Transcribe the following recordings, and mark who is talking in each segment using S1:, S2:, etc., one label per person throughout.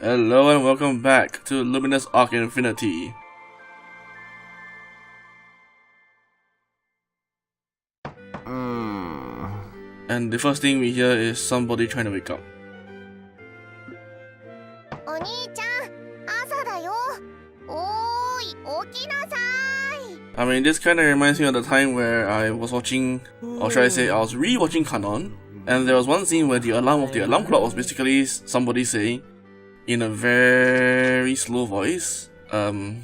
S1: Hello and welcome back to Luminous Arc Infinity. And the first thing we hear is somebody trying to wake up. I mean, this kind of reminds me of the time where I was watching, or should I say, I was re-watching Canon, and there was one scene where the alarm of the alarm clock was basically somebody saying, in a very slow voice, I'm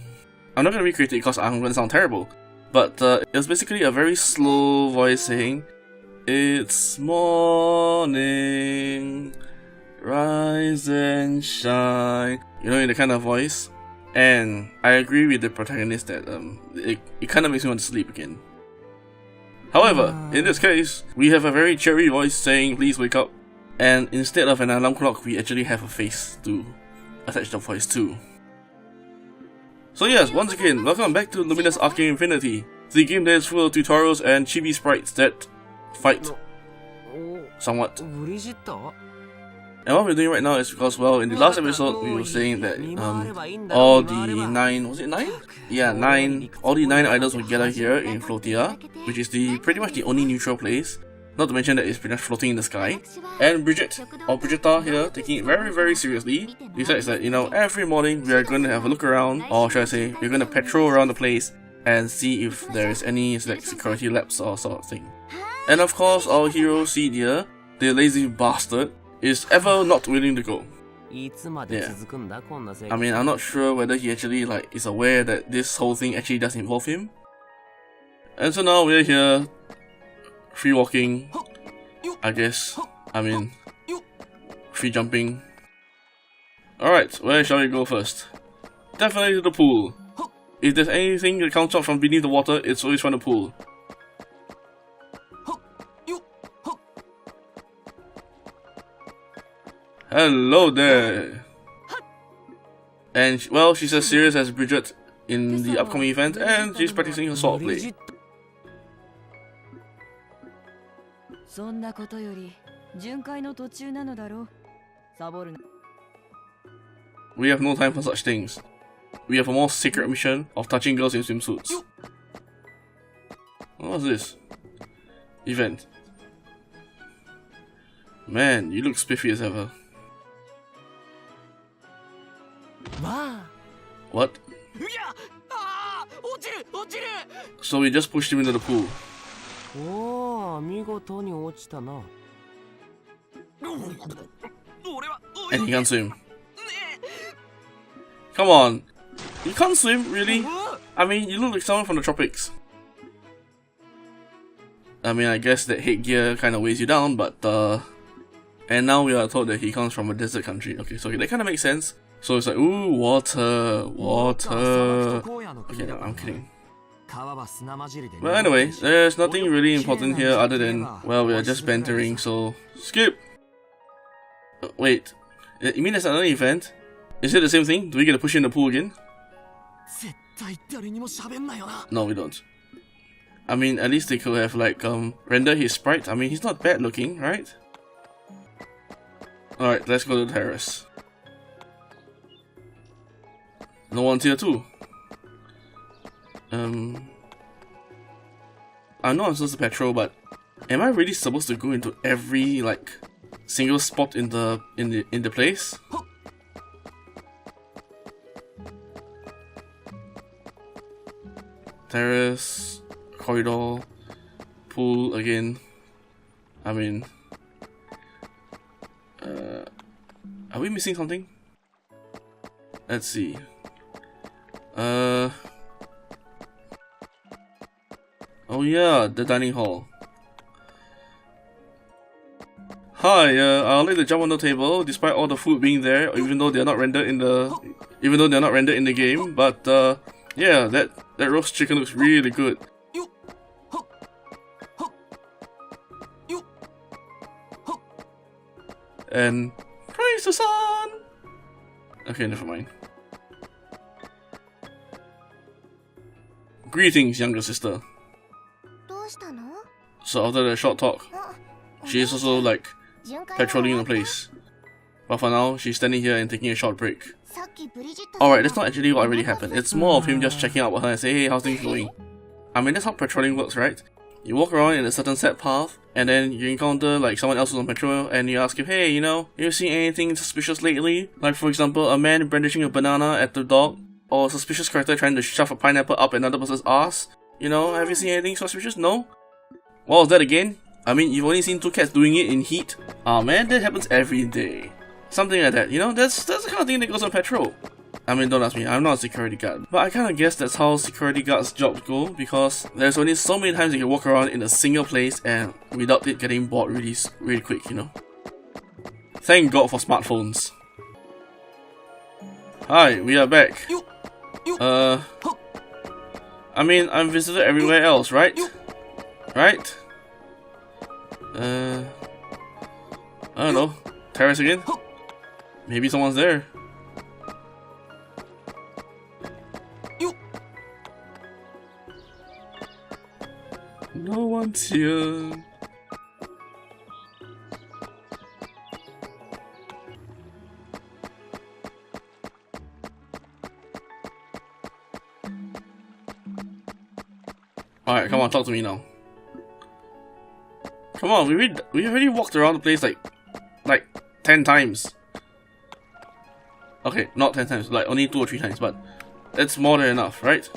S1: not gonna recreate it because I'm gonna sound terrible, but it was basically a very slow voice saying, "It's morning, rise and shine," you know, in the kind of voice. And I agree with the protagonist that it kind of makes me want to sleep again. However, in this case, we have a very cheery voice saying, "Please wake up," and instead of an alarm clock, we actually have a face to attach the voice to. So yes, once again, welcome back to Luminous Arc Infinity, the game that is full of tutorials and chibi sprites that fight somewhat. And what we're doing right now is because, well, in the last episode we were saying that all the 9, was it 9? Yeah, 9, all the 9 idols will gather here in Flotia, which is pretty much the only neutral place, not to mention that it's pretty much floating in the sky. And Brigitta here, taking it very, very seriously, decides that, you know, every morning we are going to have a look around, or should I say, we're going to patrol around the place and see if there is any like security lapse or sort of thing. And of course, our hero Seed here, the lazy bastard, is ever not willing to go. Yeah. I mean, I'm not sure whether he actually is aware that this whole thing actually does involve him. And so now we're here, free walking, I guess. I mean, free jumping. Alright, where shall we go first? Definitely to the pool. If there's anything that comes out from beneath the water, it's always from the pool. Hello there! And, well, she's as serious as Bridget in the upcoming event, and she's practicing her swordplay. We have no time for such things. We have a more secret mission of touching girls in swimsuits. What's this? Event. Man, you look spiffy as ever. What? So we just pushed him into the pool. And he can't swim. Come on. You can't swim, really? I mean, you look like someone from the tropics. I mean, I guess that headgear kind of weighs you down, but and now we are told that he comes from a desert country. Okay, so that kind of makes sense. So it's like, ooh, water, water. Okay, no, I'm kidding. But anyway, there's nothing really important here other than, well, we are just bantering, so skip! Wait, you mean there's another event? Is it the same thing? Do we get to push in the pool again? No, we don't. I mean, at least they could have rendered his sprite. I mean, he's not bad looking, right? Alright, let's go to the terrace. No one's here too. I know I'm supposed to patrol, but am I really supposed to go into every single spot in the place? Terrace, corridor, pool again. I mean, are we missing something? Let's see. Oh yeah, the dining hall. Hi, I'd like to jump on the table, despite all the food being there, even though they're not rendered in the game. But yeah, that roast chicken looks really good. And praise the sun. Okay, never mind. Greetings, younger sister. So after the short talk, she is also patrolling the place. But for now, she's standing here and taking a short break. Alright, that's not actually what really happened. It's more of him just checking out with her and say, hey, how's things going? I mean, that's how patrolling works, right? You walk around in a certain set path, and then you encounter like someone else who's on patrol, and you ask him, hey, you know, you seen anything suspicious lately? Like for example, a man brandishing a banana at the dog, or a suspicious character trying to shove a pineapple up another person's ass. You know, have you seen anything suspicious? No? What was that again? I mean, you've only seen 2 cats doing it in heat. Oh man, that happens every day. Something like that, you know, that's the kind of thing that goes on patrol. I mean, don't ask me, I'm not a security guard. But I kinda guess that's how security guards' jobs go, because there's only so many times you can walk around in a single place and without it getting bored really quick, you know. Thank God for smartphones. Hi, we are back. I mean, I'm visited everywhere else, right? Right? I don't know. Terrace again? Maybe someone's there. No one's here. Alright, come on, talk to me now. Come on, we already walked around the place like 10 times. Okay, not 10 times, like only 2 or 3 times, but it's more than enough, right?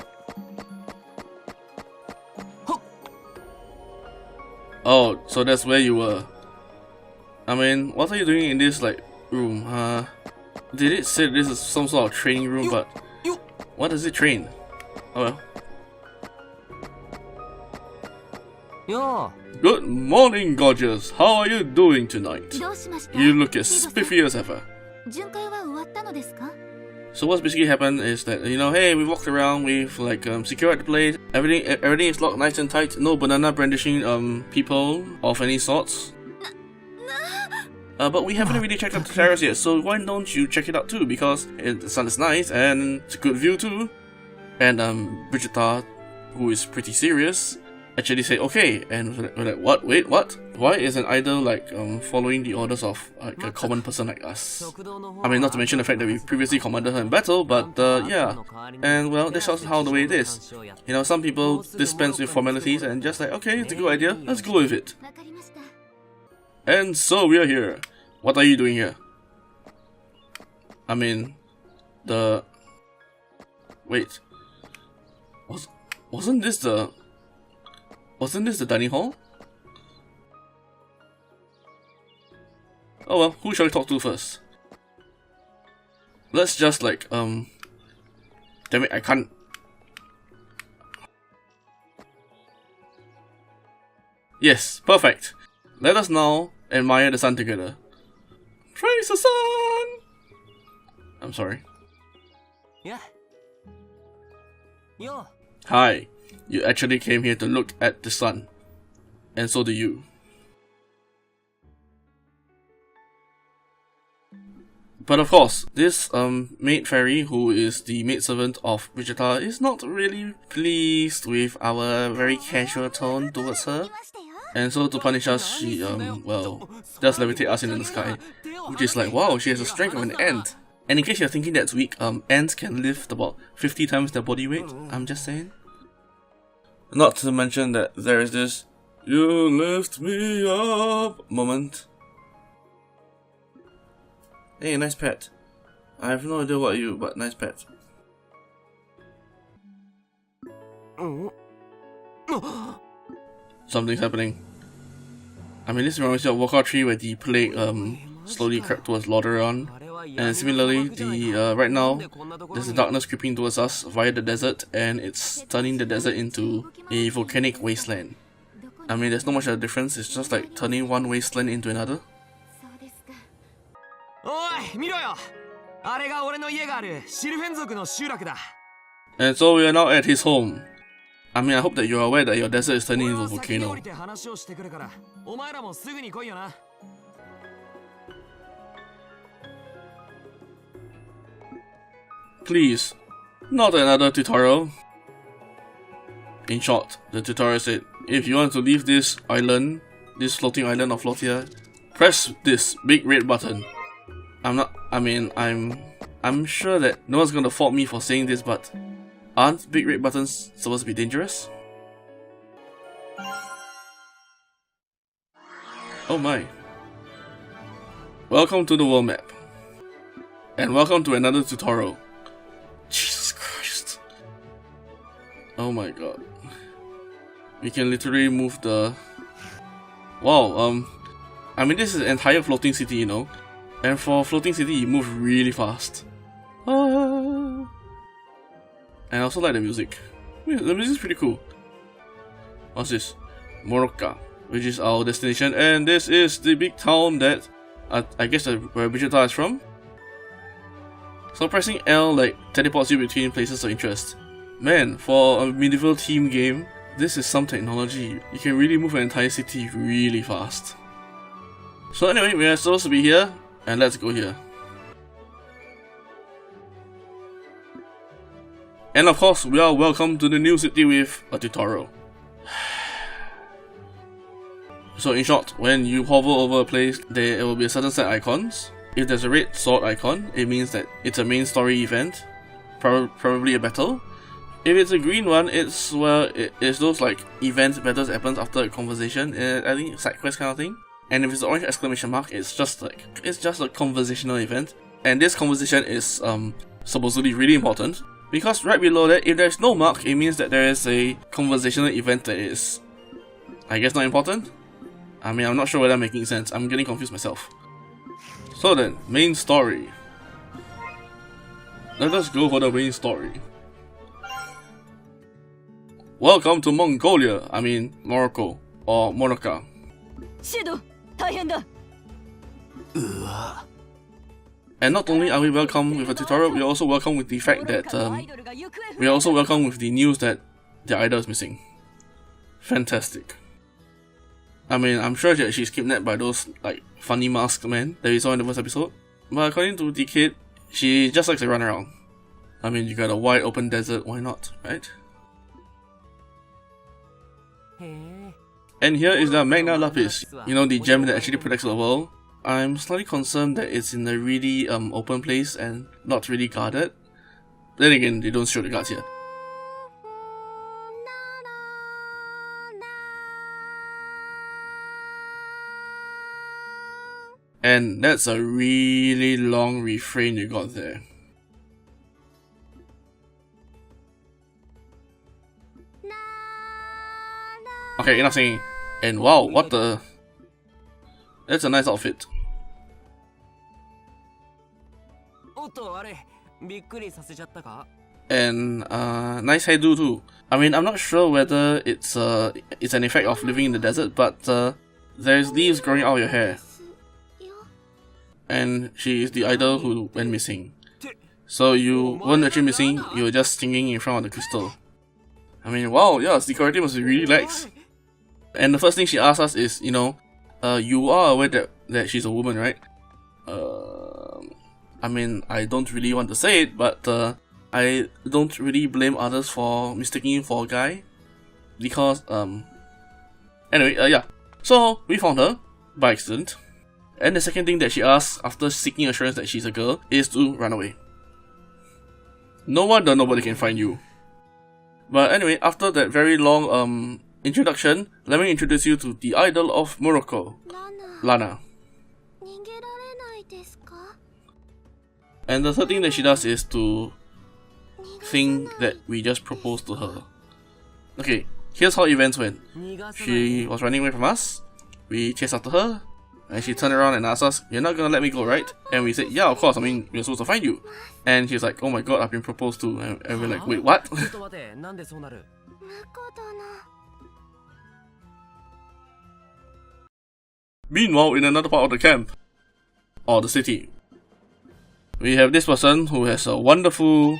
S1: Oh, so that's where you were. I mean, what are you doing in this like room? Did it say this is some sort of training room, but what does it train? Oh well. Good morning, gorgeous. How are you doing tonight? You look as spiffy as ever. So what's basically happened is that, you know, hey, we walked around, we've like secured the place, everything is locked nice and tight, no banana brandishing people of any sorts. But we haven't really checked out the terrace yet, so why don't you check it out too, because the sun is nice and it's a good view too. And Brigitta, who is pretty serious, actually say okay, and we're like, what? Wait, what? Why isn't either like following the orders of like a common person like us? I mean, not to mention the fact that we previously commanded her in battle, but yeah. And well, that shows how the way it is. You know, some people dispense with formalities and just like, okay, it's a good idea, let's go with it. And so we are here. What are you doing here? I mean, wait. Wasn't this the dining hall? Oh well, who shall we talk to first? Let's just like, damn it, I can't. Yes, perfect. Let us now admire the sun together. Praise the sun! I'm sorry.
S2: Yeah. Yo.
S1: Hi. You actually came here to look at the sun. And so do you. But of course, this maid fairy, who is the maidservant of Brigitta, is not really pleased with our very casual tone towards her. And so to punish us, she well, does levitate us into the sky. Which is like, wow, she has the strength of an ant. And in case you're thinking that's weak, ants can lift about 50 times their body weight, I'm just saying. Not to mention that there is this "you lift me up" moment. Hey, nice pet. I have no idea what you, but nice pet. Something's happening. I mean, this reminds me of Warcraft 3 where the plague slowly crept towards Lordaeron. And similarly, right now, there's a darkness creeping towards us via the desert, and it's turning the desert into a volcanic wasteland. I mean, there's not much of a difference, it's just like turning one wasteland into another. And so we are now at his home. I mean, I hope that you're aware that your desert is turning into a volcano. Please, not another tutorial. In short, the tutorial said, if you want to leave this island, this floating island of Flotia, press this big red button. I'm sure that no one's gonna fault me for saying this, but aren't big red buttons supposed to be dangerous? Oh my. Welcome to the world map. And welcome to another tutorial. Jesus Christ. Oh my god. We can literally move the... Wow, I mean this is an entire floating city, you know. And for floating city, you move really fast. Ah. And I also like the music. The music's pretty cool. What's this? Morocco, which is our destination, and this is the big town that I guess where Vegeta is from. So pressing L like teleports you between places of interest. Man, for a medieval theme game, this is some technology. You can really move an entire city really fast. So anyway, we are supposed to be here, and let's go here. And of course, we are welcome to the new city with a tutorial. So in short, when you hover over a place, there will be a certain set of icons. If there's a red sword icon, it means that it's a main story event, probably a battle. If it's a green one, it's those like event battles happens after a conversation, I think side quest kind of thing. And if it's the orange exclamation mark, it's just a conversational event. And this conversation is supposedly really important, because right below that, if there's no mark, it means that there is a conversational event that is, I guess, not important. I mean, I'm not sure whether I'm making sense. I'm getting confused myself. So then, main story. Let us go for the main story. Welcome to Mongolia. I mean, Morocco or Morocco. And not only are we welcome with a tutorial, we are also welcome with the fact that we are also welcome with the news that the idol is missing. Fantastic. I mean, I'm sure that she's kidnapped by those like funny masked men that we saw in the first episode. But according to the kid, she just likes to run around. I mean, you got a wide open desert, why not, right? And here is the Magna Lapis, you know, the gem that actually protects the world. I'm slightly concerned that it's in a really open place and not really guarded. Then again, they don't show the guards here. And that's a really long refrain you got there. Okay, enough singing. And wow, what the... That's a nice outfit. And nice hairdo too. I mean, I'm not sure whether it's an effect of living in the desert, but there's leaves growing out of your hair. And she is the idol who went missing. So you weren't actually missing, you were just singing in front of the crystal. I mean, wow, yeah, security must be really lax. And the first thing she asks us is, you know, you are aware that she's a woman, right? I mean, I don't really want to say it, but I don't really blame others for mistaking you for a guy. Because, anyway, yeah. So, we found her by accident. And the second thing that she asks after seeking assurance that she's a girl is to run away. No wonder nobody can find you. But anyway, after that very long introduction, let me introduce you to the idol of Morocco, Lana. And the third thing that she does is to think that we just proposed to her. Okay, here's how events went. She was running away from us, we chased after her, and she turned around and asked us, "You're not gonna let me go, right?" And we said, "Yeah, of course, I mean, we're supposed to find you." And she's like, "Oh my god, I've been proposed to." And we're like, "Wait, what?" Meanwhile, in another part of the camp, or the city, we have this person who has a wonderful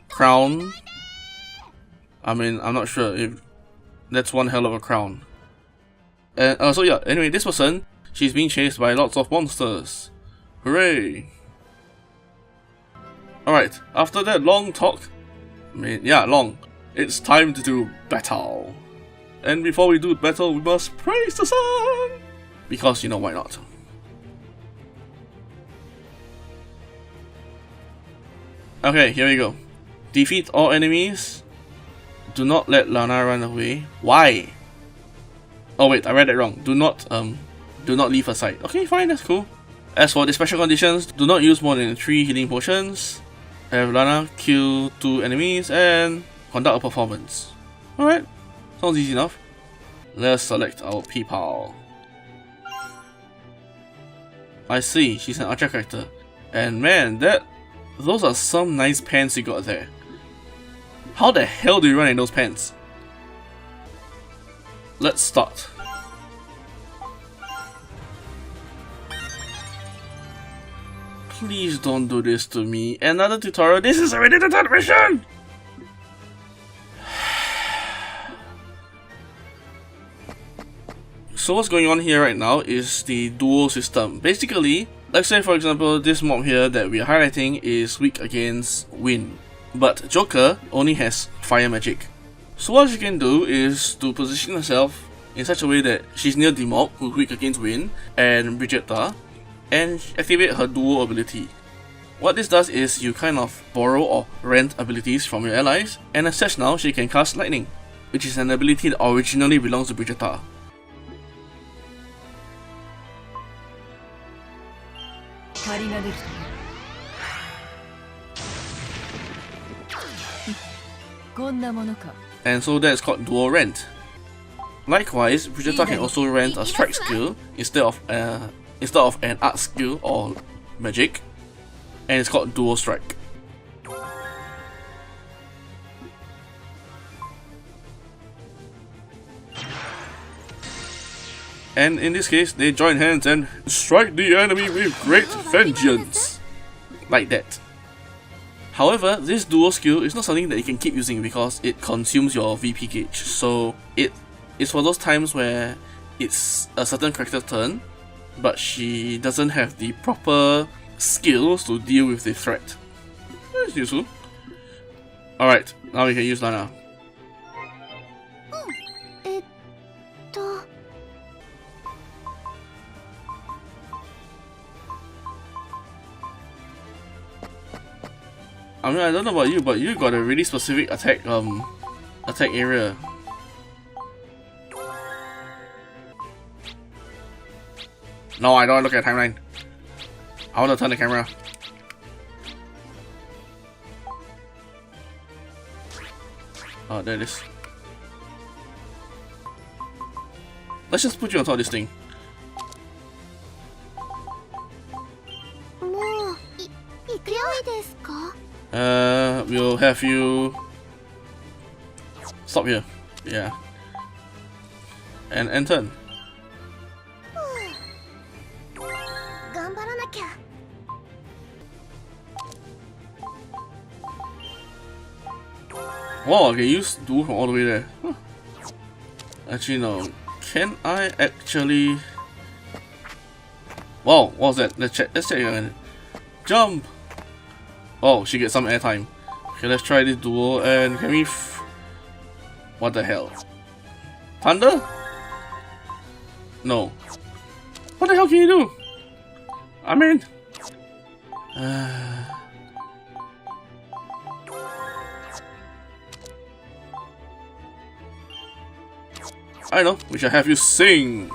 S1: crown. I mean, I'm not sure if that's one hell of a crown. And so yeah, anyway, this person, she's being chased by lots of monsters. Hooray! Alright, after that long talk, I mean, yeah, long, it's time to do battle. And before we do battle, we must praise the sun! Because, you know, why not? Okay, here we go. Defeat all enemies. Do not let Lana run away. Why? Oh wait, I read that wrong. Do not leave her side. Okay, fine, that's cool. As for the special conditions, do not use more than 3 healing potions. Have Lana kill 2 enemies and conduct a performance. Alright, sounds easy enough. Let's select our people. I see, she's an archer character. And man, those are some nice pants you got there. How the hell do you run in those pants? Let's start. Please don't do this to me. Another tutorial? This is already the 3rd mission! So what's going on here right now is the duel system. Basically, let's say for example this mob here that we are highlighting is weak against wind, but Joker only has fire magic. So what she can do is to position herself in such a way that she's near the mob who's weak against wind and Brigitta, and activate her duel ability. What this does is you kind of borrow or rent abilities from your allies, and as such now she can cast lightning, which is an ability that originally belongs to Brigitta. And so that's called dual rent. Likewise, Brigitta can also rent a strike skill instead of an art skill or magic, and it's called dual strike. And in this case, they join hands and strike the enemy with great vengeance. Like that. However, this dual skill is not something that you can keep using because it consumes your VP gauge. So it's for those times where it's a certain character's turn, but she doesn't have the proper skills to deal with the threat. That's useful. Alright, now we can use Lana. I mean, I don't know about you, but you got a really specific attack area. No, I don't want to look at the timeline. I want to turn the camera. Oh, there it is. Let's just put you on top of this thing. We'll have you stop here. Yeah. And turn. Wow, I can use duel from all the way there. Huh. Actually, no. Can I actually? Wow, what was that? Let's check again. Jump! Oh, she gets some airtime. Okay, let's try this duel and can we what the hell? Thunder? No. What the hell can you do? I mean... I know, we shall have you sing!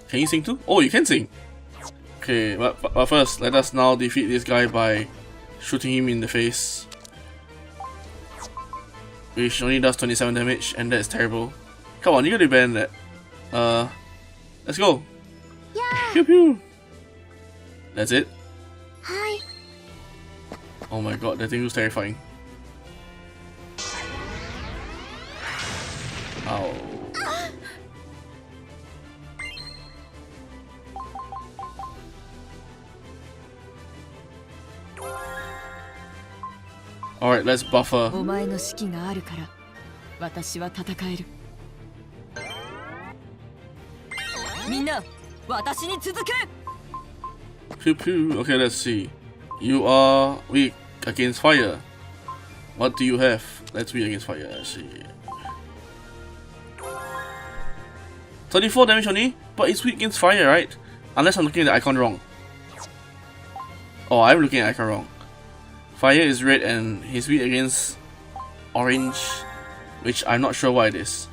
S1: Can you sing too? Oh, you can sing! Okay, but first, let us now defeat this guy by shooting him in the face. Which only does 27 damage, and that's terrible. Come on, you gotta ban that. Let's go!
S2: Yeah.
S1: Pew pew! That's it?
S2: Hi.
S1: Oh my god, that thing was terrifying. Ow. Alright, let's buffer. Pew pew. Okay, let's see. You are weak against fire. What do you have? Let's weak against fire. Let's see. 34 damage only, but it's weak against fire, right? Unless I'm looking at the icon wrong. Oh, I'm looking at the icon wrong. Fire is red and he's weak against orange, which I'm not sure what it is.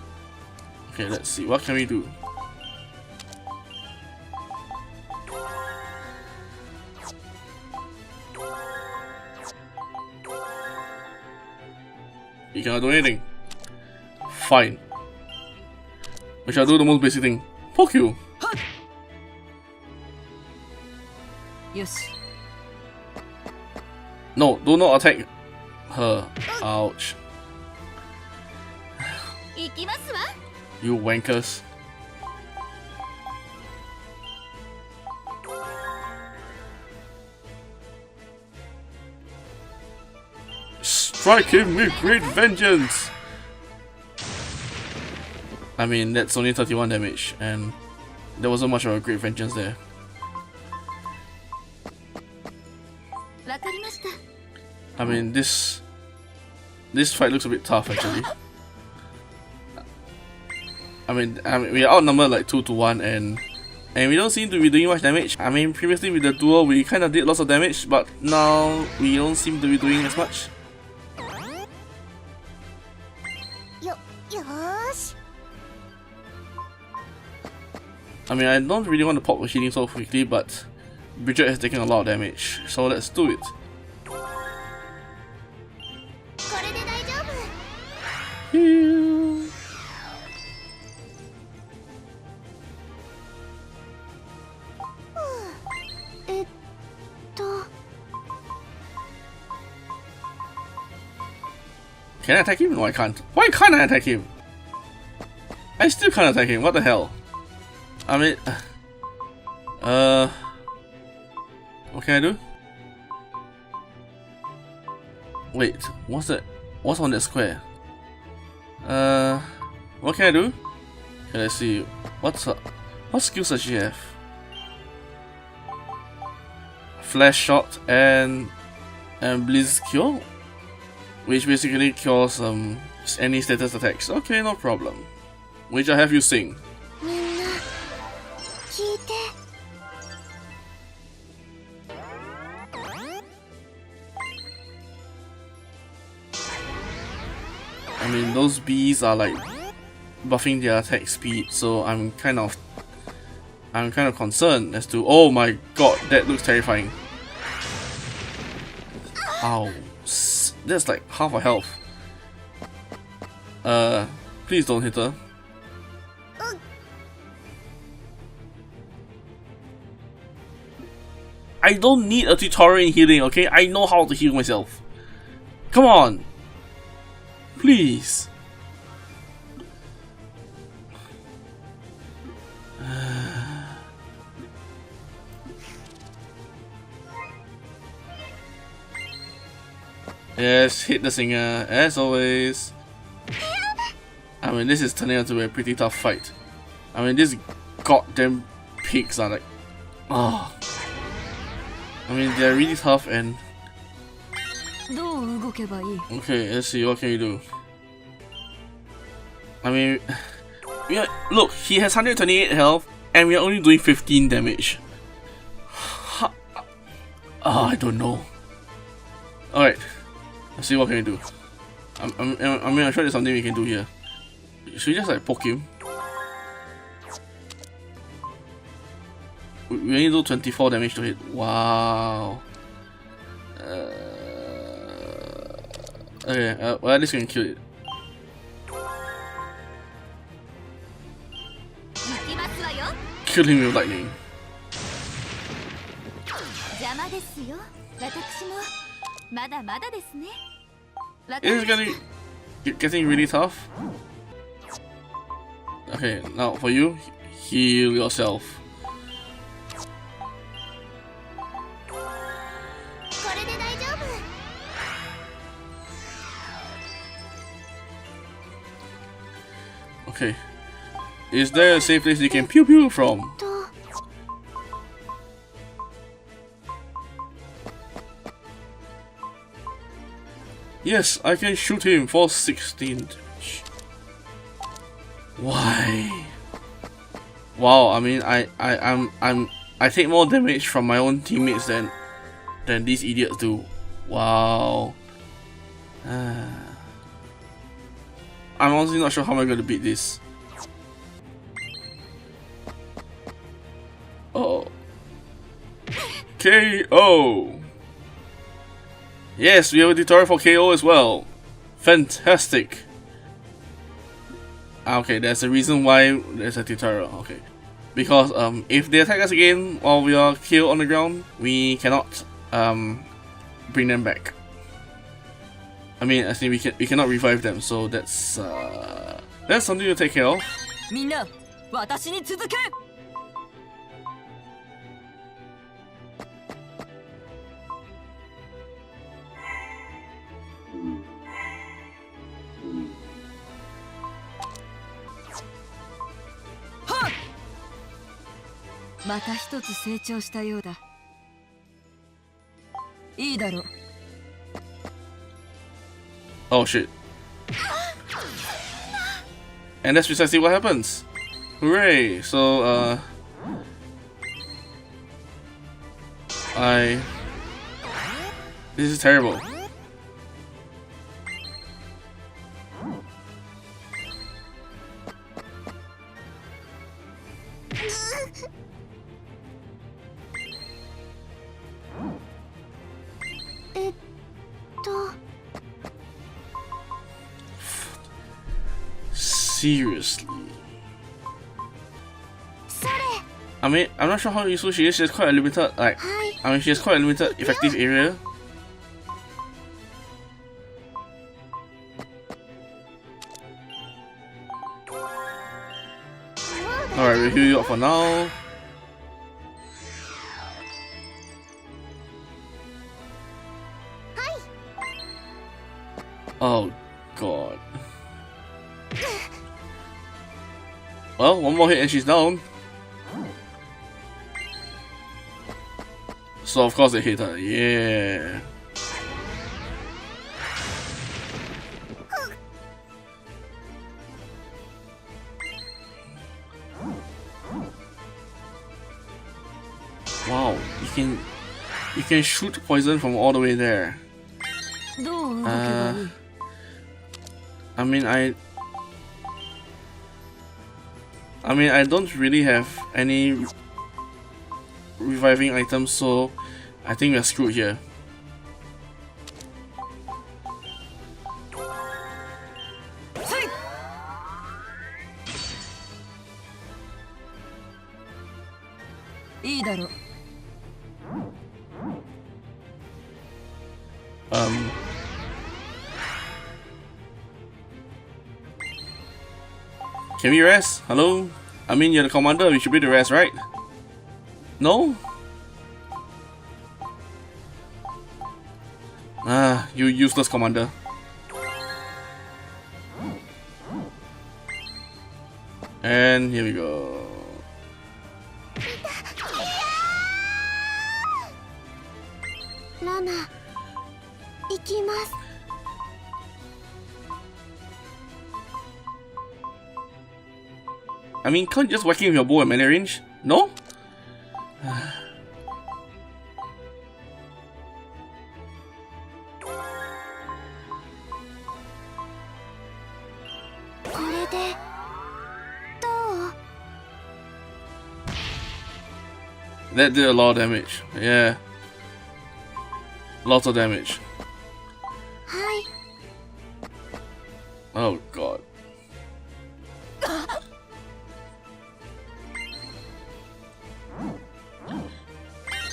S1: Okay, let's see. What can we do? You cannot do anything. Fine. We shall do the most basic thing. Poke you.
S2: Yes.
S1: No, do not attack her. Ouch. You wankers. Strike him with great vengeance! I mean, that's only 31 damage, and there wasn't much of a great vengeance there. I mean, this fight looks a bit tough actually. I mean we are outnumbered like 2 to 1 and we don't seem to be doing much damage. I mean, previously with the duel we kind of did lots of damage, but now we don't seem to be doing as much. I mean, I don't really want to pop a healing so quickly, but Bridget has taken a lot of damage, so let's do it. Heal. Can I attack him? No, I can't. Why can't I attack him? I still can't attack him. What the hell? I mean, what can I do? Wait, what's that? What's on that square? What can I do? Okay, let's see. What skills does she have? Flash shot and Blizz Cure, which basically cures any status attacks. Okay, no problem. Which I have you sing. I mean, those bees are like buffing their attack speed, so I'm kind of concerned as to. Oh my god, that looks terrifying. Ow, that's like half a health. Please don't hit her. I don't need a tutorial in healing, okay? I know how to heal myself. Come on. Please. Yes, hit the singer, as always. I mean, this is turning out to be a pretty tough fight. I mean, these goddamn pigs are like... Oh. I mean, they're really tough and... Okay, let's see, what can we do? I mean... Yeah, look, he has 128 health and we are only doing 15 damage. I don't know. Alright, let's see what can we do. I mean, I'm sure there's something we can do here. Should we just like poke him? We only do 24 damage to hit. Wow. Okay, well, at least we can kill it. Kill him with lightning. It's getting really tough. Okay, now for you, heal yourself. Okay. Is there a safe place you can pew pew from? Yes, I can shoot him for 16 damage. Why? Wow, I mean, I take more damage from my own teammates than these idiots do. Wow. I'm honestly not sure how I'm gonna beat this. Oh. KO! Yes, we have a tutorial for KO as well. Fantastic. Okay, there's a reason why there's a tutorial. Okay. Because if they attack us again while we are killed on the ground, we cannot bring them back. I mean, I think we cannot revive them, so that's something to take care of.
S2: みんな、私に続け。また一つ成長したようだ。いいだろう。
S1: Oh shit. And that's precisely what happens. Hooray! So, this is terrible. Seriously. I mean, I'm not sure how useful she is. She has quite a limited, she has quite a limited effective area. Alright, we'll heal you up for now. Oh god. Well, one more hit and she's down. So of course they hit her, yeah. Wow, you can shoot poison from all the way there. I mean I don't really have any reviving items, so I think we're screwed here. Can we rest? Hello? I mean, you're the commander, we should be the rest, right? No? Ah, you useless commander. And here we go.
S3: Lana, ikimasu.
S1: I mean, can't you just whack him with your bow at melee range? No? That did a lot of damage. Yeah. Lots of damage.
S3: Hi.
S1: Oh god.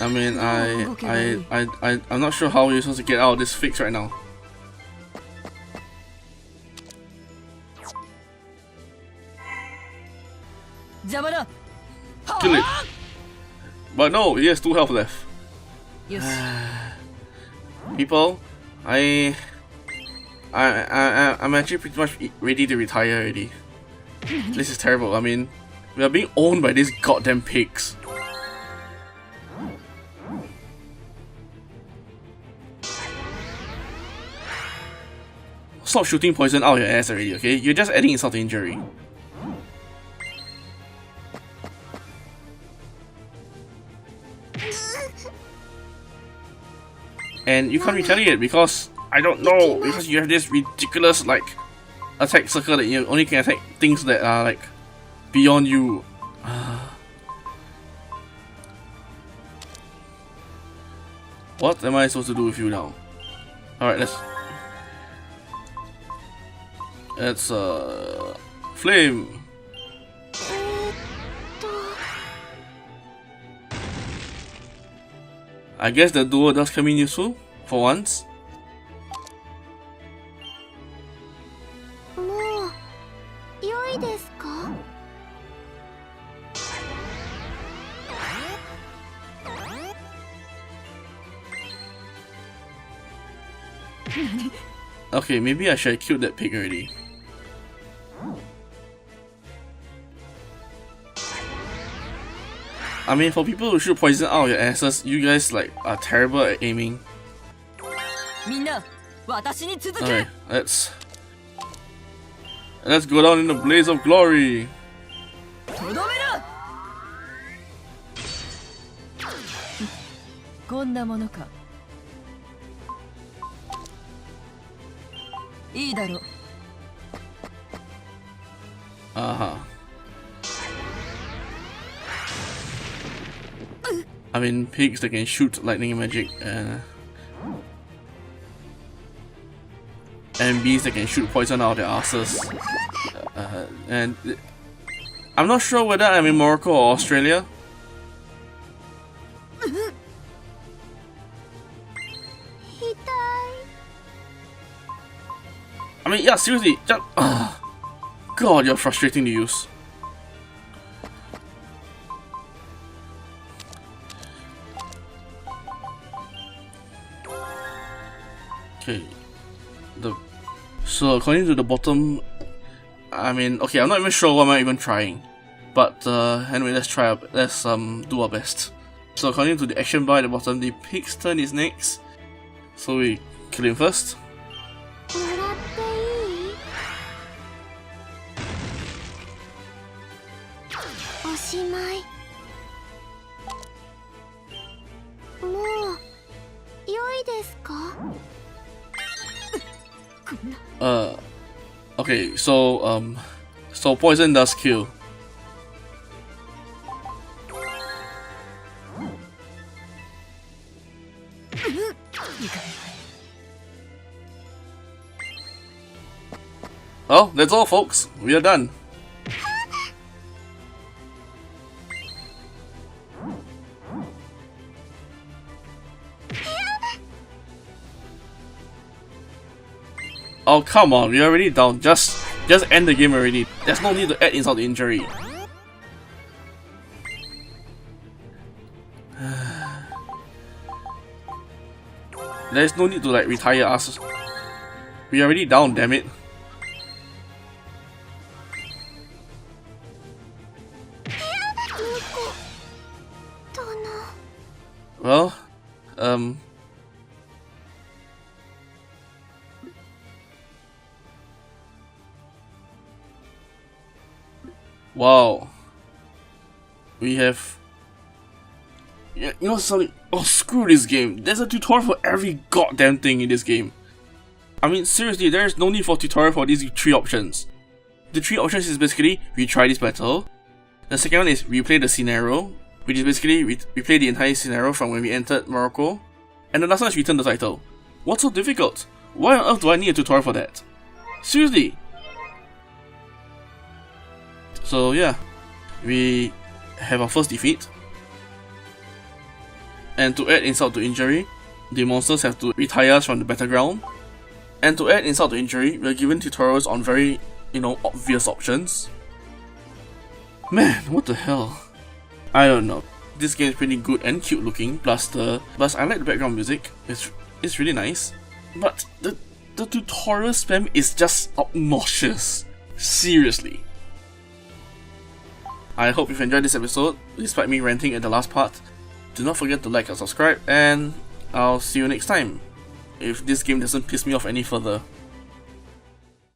S1: I mean, I'm not sure how we're supposed to get out of this fix right now. Kill it. But no, he has 2 health left.
S2: Yes.
S1: People, I'm actually pretty much ready to retire already. This is terrible. I mean, we are being owned by these goddamn pigs. stop shooting poison out your ass already, okay? You're just adding insult to injury. And you can't retaliate because, I don't know, because you have this ridiculous, like, attack circle that you only can attack things that are, like, beyond you. What am I supposed to do with you now? Alright, let's flame. I guess the duo does come in useful for once.
S3: もう良いですか?
S1: Okay, maybe I should have killed that pig already. I mean, for people who shoot poison out of your asses, you guys like are terrible at aiming. Okay, let's go down in the blaze of glory. I mean, pigs that can shoot lightning magic, and bees that can shoot poison out of their asses. And I'm not sure whether I'm in Morocco or Australia. I mean, yeah, seriously, just, God, you're frustrating to use. Okay, so according to the bottom, I mean, okay, I'm not even sure what am I even trying, but anyway, let's do our best. So according to the action bar at the bottom, the pig's turn is next, so we kill him first. Okay, so poison does kill. Well, that's all, folks. We are done. Oh, come on, we're already down. Just end the game already. There's no need to add insult to injury. There's no need to like retire us. We're already down, damn it. Well, wow. We have... You know something? Oh, screw this game. There's a tutorial for every goddamn thing in this game. I mean, seriously, there's no need for tutorial for these three options. The three options is basically, retry this battle. The second one is replay the scenario, which is basically replay the entire scenario from when we entered Morocco. And the last one is return the title. What's so difficult? Why on earth do I need a tutorial for that? Seriously! So yeah, we have our first defeat. And to add insult to injury, the monsters have to retire us from the battleground. And to add insult to injury, we are given tutorials on very, obvious options. Man, what the hell? I don't know. This game is pretty good and cute looking, plus I like the background music. It's really nice. But the tutorial spam is just obnoxious. Seriously. I hope you've enjoyed this episode, despite me ranting at the last part. Do not forget to like and subscribe, and I'll see you next time, if this game doesn't piss me off any further.